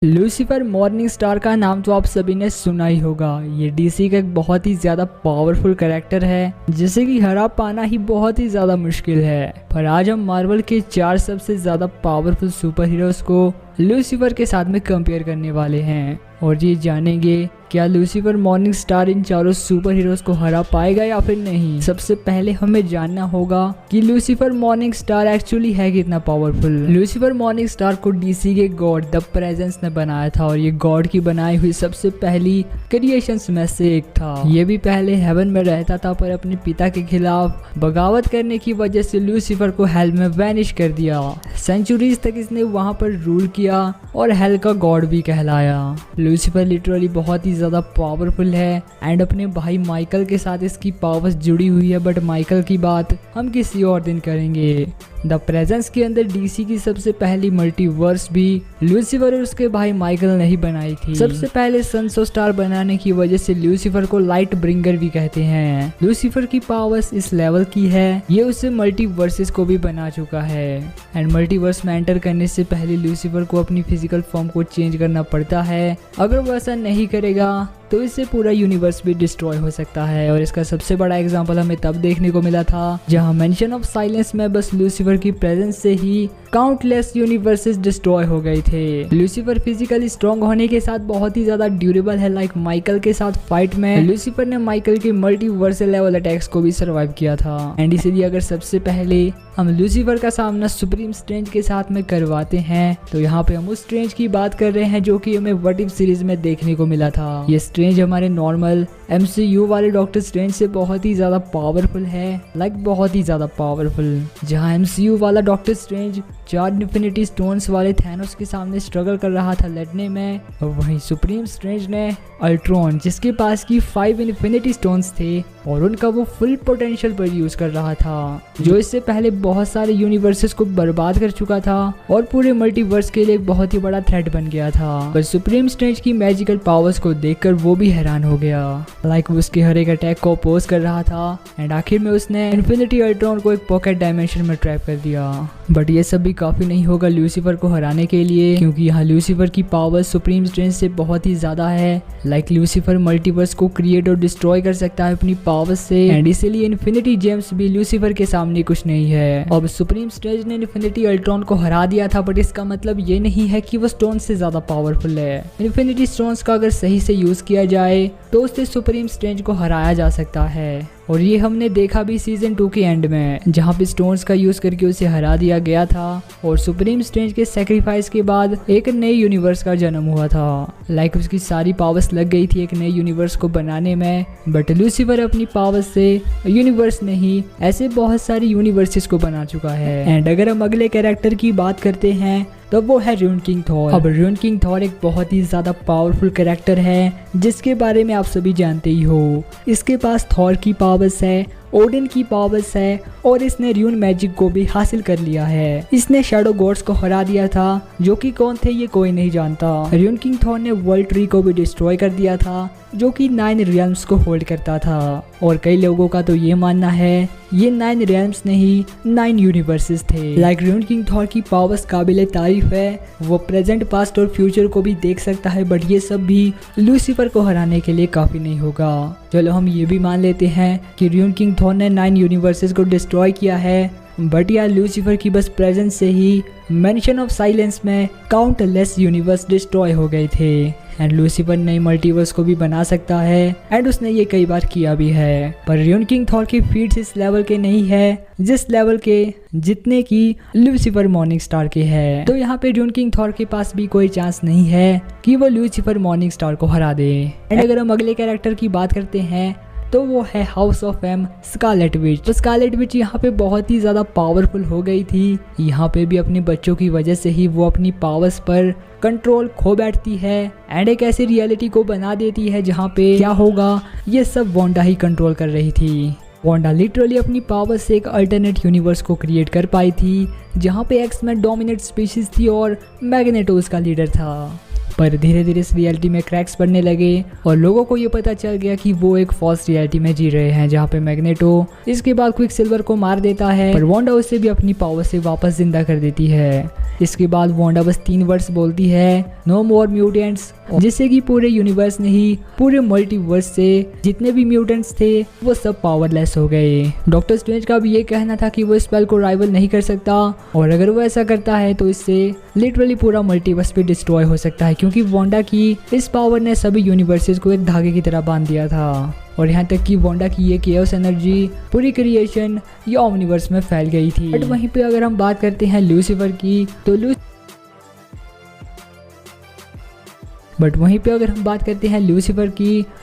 Lucifer morning star का नाम तो आप सभी ने सुना ही होगा। ये डीसी का एक बहुत ही ज्यादा पावरफुल कैरेक्टर है जिसे कि हरा पाना ही बहुत ही ज्यादा मुश्किल है। पर आज हम मार्वल के 4 सबसे ज्यादा पावरफुल सुपर हीरोज को लूसीफर के साथ में कंपेयर करने वाले हैं और ये जानेंगे क्या लूसीफर मॉर्निंग स्टार इन चारों सुपर हीरोज को हरा पाएगा या फिर नहीं। सबसे पहले हमें जानना होगा कि लूसीफर मॉर्निंग स्टार एक्चुअली है कितना पावरफुल। लूसीफर मॉर्निंग स्टार को डीसी के गॉड द प्रेजेंस ने बनाया था और ये गॉड की बनाई हुई सबसे पहली क्रिएशंस में से एक था। ये भी पहले हेवन में रहता था पर अपने पिता के खिलाफ बगावत करने की वजह से लूसीफर को हेल में वैनिश कर दिया। सेंचुरीज तक इसने वहां पर रूल किया और हेल का गॉड भी कहलाया। लूसीफर लिटरली बहुत ही ज्यादा पावरफुल है एंड अपने भाई माइकल के साथ इसकी पावर्स जुड़ी हुई है, बट माइकल की बात हम किसी और दिन करेंगे। द प्रेजेंस के अंदर डीसी की सबसे पहली मल्टीवर्स भी लूसीफर और उसके भाई माइकल ने ही बनाई थी। सबसे पहले सन्स ऑफ स्टार बनाने की वजह से लूसीफर को लाइट ब्रिंगर भी कहते हैं। लूसीफर की पावर्स इस लेवल की है ये उससे मल्टीवर्सेस को भी बना चुका है एंड मल्टीवर्स में एंटर करने से पहले लूसीफर को अपनी फिजिकल फॉर्म को चेंज करना पड़ता है। अगर वो ऐसा नहीं करेगा तो इससे पूरा यूनिवर्स भी डिस्ट्रॉय हो सकता है और इसका सबसे बड़ा एग्जांपल हमें तब देखने को मिला था जहां मेंशन ऑफ साइलेंस में बस लूसीफर की प्रेजेंस से ही काउंटलेस यूनिवर्सेस डिस्ट्रॉय हो गए थे। लूसीफर फिजिकली स्ट्रॉन्ग होने के साथ बहुत ही ज्यादा ड्यूरेबल है। लाइक माइकल के साथ फाइट में लूसीफर ने माइकल के मल्टीवर्सल लेवल अटैक्स को भी सर्वाइव किया था एंड इसलिए अगर सबसे पहले हम लूसीफर का सामना सुप्रीम स्ट्रेंज के साथ में करवाते हैं तो यहाँ पे हम उस स्ट्रेंज की बात कर रहे हैं जो कि हमें व्हाट इफ सीरीज में देखने को मिला था। ये स्ट्रेंज हमारे नॉर्मल MCU वाले डॉक्टर स्ट्रेंज से बहुत ही ज्यादा पावरफुल है। लाइक बहुत ही ज्यादा पावरफुल। जहाँ MCU वाला डॉक्टर स्ट्रेंज 4 इन्फिनिटी स्टोन्स वाले थैनोस के सामने स्ट्रगल कर रहा था लड़ने में, वहीं सुप्रीम स्ट्रेंज ने अल्ट्रॉन जिसके पास की 5 इन्फिनिटी स्टोन्स थे और उनका वो फुल पोटेंशियल पर यूज कर रहा था, जो इससे पहले बहुत सारे यूनिवर्सेस को बर्बाद कर चुका था और पूरे मल्टीवर्स के लिए एक बहुत ही बड़ा थ्रेट बन गया था। पर सुप्रीम स्ट्रेंज की मैजिकल पावर्स को देखकर वो भी हैरान हो गया। लाइक वो उसके हर एक अटैक को अपोज कर रहा था एंड आखिर में उसने इन्फिनिटी अल्ट्रॉन को एक पॉकेट डायमेंशन में ट्रैप कर दिया। बट ये सब भी काफी नहीं होगा लूसीफर को हराने के लिए, क्योंकि यहाँ लूसीफर की पावर सुप्रीम स्ट्रेंज से बहुत ही ज्यादा है। लाइक लूसीफर मल्टीवर्स को क्रिएट और डिस्ट्रॉय कर सकता है अपनी पावर्स से एंड इसीलिए इन्फिनिटी जेम्स भी लूसीफर के सामने कुछ नहीं है। अब सुप्रीम स्ट्रेंज ने इन्फिनिटी अल्ट्रॉन को हरा दिया था बट इसका मतलब ये नहीं है कि वो स्टोन से ज्यादा पावरफुल है। इन्फिनिटी स्टोन्स का अगर सही से यूज किया जाए तो उससे सुप्रीम स्ट्रेंज को हराया जा सकता है और ये हमने देखा भी सीजन 2 के एंड में, जहाँ पे स्टोन्स का यूज करके उसे हरा दिया गया था और सुप्रीम स्ट्रेंज के सेक्रीफाइस के बाद एक नए यूनिवर्स का जन्म हुआ था। लाइक उसकी सारी पावर्स लग गई थी एक नए यूनिवर्स को बनाने में, बट लूसीफर अपनी पावर्स से यूनिवर्स नहीं ऐसे बहुत सारे यूनिवर्सेस को बना चुका है। एंड अगर हम अगले कैरेक्टर की बात करते हैं तो वो है र्यून किंग थॉर। अब र्यून किंग थॉर एक बहुत ही ज्यादा पावरफुल कैरेक्टर है जिसके बारे में आप सभी जानते ही हो। इसके पास थॉर की पावर्स है, ओडिन की पावर्स है और इसने र्यून मैजिक को भी हासिल कर लिया है। इसने शैडो गॉड्स को हरा दिया था जो कि कौन थे ये कोई नहीं जानता। र्यून किंग थॉर ने वर्ल्ड ट्री को भी डिस्ट्रॉय कर दिया था जो कि 9 रियल्म्स को होल्ड करता था और कई लोगों का तो ये मानना है ये 9 रियल्म्स नहीं 9 यूनिवर्सेस थे। लाइक र्यून किंग थॉर की पावर्स काबिले तारीफ है, वो प्रेजेंट पास्ट और फ्यूचर को भी देख सकता है, बट ये सब भी लूसीफर को हराने के लिए काफी नहीं होगा। चलो हम ये भी मान लेते हैं कि र्यून किंग थॉर ने 9 यूनिवर्सेस को डिस्ट्रॉय किया है, बट यार लूसीफर की बस प्रेजेंस से ही मेंशन ऑफ साइलेंस में काउंटलेस यूनिवर्स डिस्ट्रॉय हो गए थे एंड लूसीफर नई मल्टीवर्स को भी बना सकता है एंड उसने ये कई बार किया भी है। पर र्यून किंग थॉर की फीट्स इस लेवल के नहीं है जिस लेवल के जितने की लूसीफर मॉर्निंग स्टार के है। तो यहाँ पे र्यून किंग थॉर के पास भी कोई चांस नहीं है कि वो लूसीफर मॉर्निंग स्टार को हरा दे। एंड अगर हम अगले कैरेक्टर की बात करते हैं तो वो है house of M Scarlet Witch. तो स्कारलेट विच यहाँ पे बहुत ही ज्यादा पावरफुल हो गई थी। यहाँ पे भी अपने बच्चों की वजह से ही वो अपनी पावर्स पर कंट्रोल खो बैठती है एंड एक ऐसी रियलिटी को बना देती है जहाँ पे क्या होगा ये सब वांडा ही कंट्रोल कर रही थी। वांडा लिटरली अपनी पावर से एक अल्टरनेट यूनिवर्स को क्रिएट कर पाई थी जहाँ पे एक्स-मैन डोमिनेट स्पीशीज थी और मैग्नेटो उसका लीडर था। पर धीरे धीरे इस रियलिटी में क्रैक्स पड़ने लगे और लोगों को ये पता चल गया कि वो एक फॉल्स रियलिटी में जी रहे हैं जहाँ पे मैग्नेटो इसके बाद क्विकसिल्वर को मार देता है, पर वांडा उसे भी अपनी पावर से वापस जिंदा कर देती है। इसके बाद वांडा बस 3 वर्ड्स बोलती है, नो मोर म्यूटेंट्स, जिससे कि पूरे यूनिवर्स नहीं पूरे मल्टीवर्स से जितने भी म्यूटेंट्स थे वो सब पावरलेस हो गए। डॉक्टर स्ट्रेंज का भी ये कहना था कि वो स्पेल को राइवल नहीं कर सकता और अगर वो ऐसा करता है तो इससे लिटरली पूरा मल्टीवर्स भी डिस्ट्रॉय हो सकता है, क्योंकि वांडा की इस पावर ने सभी यूनिवर्सेस को एक धागे की तरह बांध दिया था और यहाँ तक कि वांडा की ये केओस एनर्जी पूरी क्रिएशन या ओमनिवर्स में फैल गई थी। बट वहीं पे अगर हम बात करते हैं लूसीफर की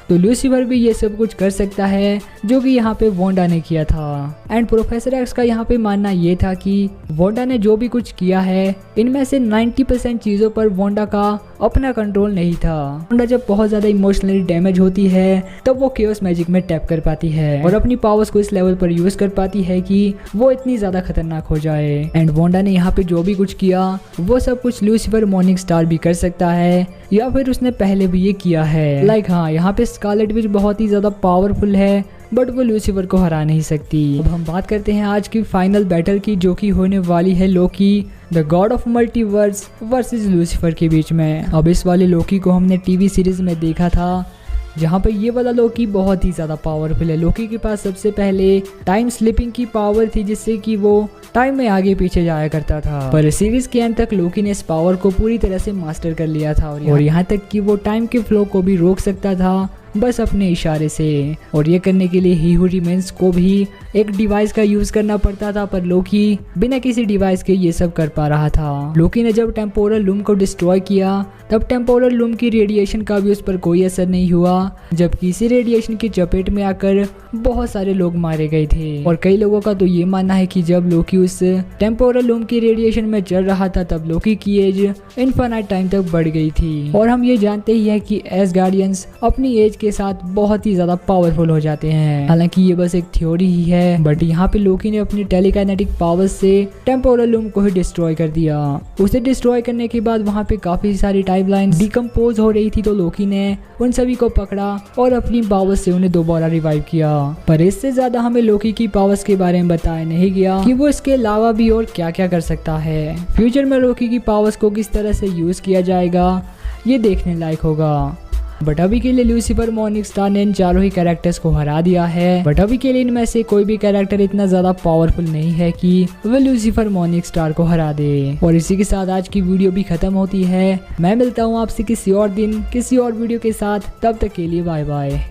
तो लूसीफर भी ये सब कुछ कर सकता है जो कि यहाँ पे वांडा ने किया था। एंड प्रोफेसर एक्स का यहाँ पे मानना ये था कि वांडा ने जो भी कुछ किया है इनमें से 90% चीज़ों पर वांडा का अपना कंट्रोल नहीं था। वांडा जब बहुत ज़्यादा इमोशनली डैमेज होती है तब वो केओस मैजिक में टैप कर पाती है और अपनी पावर्स को इस लेवल पर यूज़ कर पाती है कि वो इतनी ज़्यादा खतरनाक हो जाए। एंड वांडा ने यहाँ पे जो भी कुछ किया वो सब कुछ लूसीफर मॉर्निंग स्टार भी कर सकता है या फिर उसने पहले भी ये किया है। हाँ, यहाँ पे स्कारलेट विच बहुत ही ज़्यादा पावरफुल है बट वो लूसीफर को हरा नहीं सकती। अब हम बात करते हैं आज की फाइनल बैटल की, जो कि होने वाली है Loki the god of multiverse versus Lucifer के बीच में। अब इस वाले लोकी को हमने टीवी सीरीज में देखा था जहाँ पे ये वाला लोकी बहुत ही ज़्यादा पावरफुल है। लोकी के पास सबसे पहले टाइम स्लिपिंग की पावर थी जिससे कि वो टाइम में आगे पीछे जाया करता था, पर सीरीज के अंत तक लोकी ने इस पावर को पूरी तरह से मास्टर कर लिया था और यहाँ तक कि वो टाइम के फ्लो को भी रोक सकता था बस अपने इशारे से। और ये करने के लिए ही हू रिमेन्स को भी एक डिवाइस का यूज करना पड़ता था, पर लोकी बिना किसी डिवाइस के ये सब कर पा रहा था। लोकी ने जब टेम्पोरल लूम को डिस्ट्रॉय किया तब टेम्पोरल लूम की रेडिएशन का भी उस पर कोई असर नहीं हुआ, जबकि इसी रेडिएशन की चपेट में आकर बहुत सारे लोग मारे गए थे। और कई लोगों का तो ये मानना है कि जब लोकी उस टेम्पोरल लूम की रेडिएशन में चल रहा था तब लोकी की एज इनफाइनाइट टाइम तक बढ़ गई थी। और हम ये जानते ही है कि एसगार्डियंस अपनी एज के साथ बहुत ही ज्यादा पावरफुल हो जाते हैं। हालांकि ये बस एक थ्योरी ही है, बट यहाँ पे लोकी ने अपनी टेलीकाइनेटिक पावर्स से टेम्पोरल लूम को ही डिस्ट्रॉय कर दिया। उसे डिस्ट्रॉय करने के बाद वहाँ पे काफी सारी टाइमलाइन डिकम्पोज हो रही थी, तो लोकी ने उन सभी को पकड़ा और अपनी पावर्स से उन्हें दोबारा रिवाइव किया। पर इससे ज्यादा हमें लोकी की पावर्स के बारे में बताया नहीं गया कि वो इसके अलावा भी और क्या क्या कर सकता है। फ्यूचर में लोकी की पावर्स को किस तरह से यूज किया जाएगा ये देखने लायक होगा। बट अभी के लिए लूसीफर मॉर्निंग स्टार ने इन चारों ही कैरेक्टर्स को हरा दिया है, बट अभी के लिए इनमें से कोई भी कैरेक्टर इतना ज्यादा पावरफुल नहीं है कि वह लूसीफर मॉर्निंग स्टार को हरा दे। और इसी के साथ आज की वीडियो भी खत्म होती है। मैं मिलता हूँ आपसे किसी और दिन किसी और वीडियो के साथ, तब तक के लिए बाय बाय।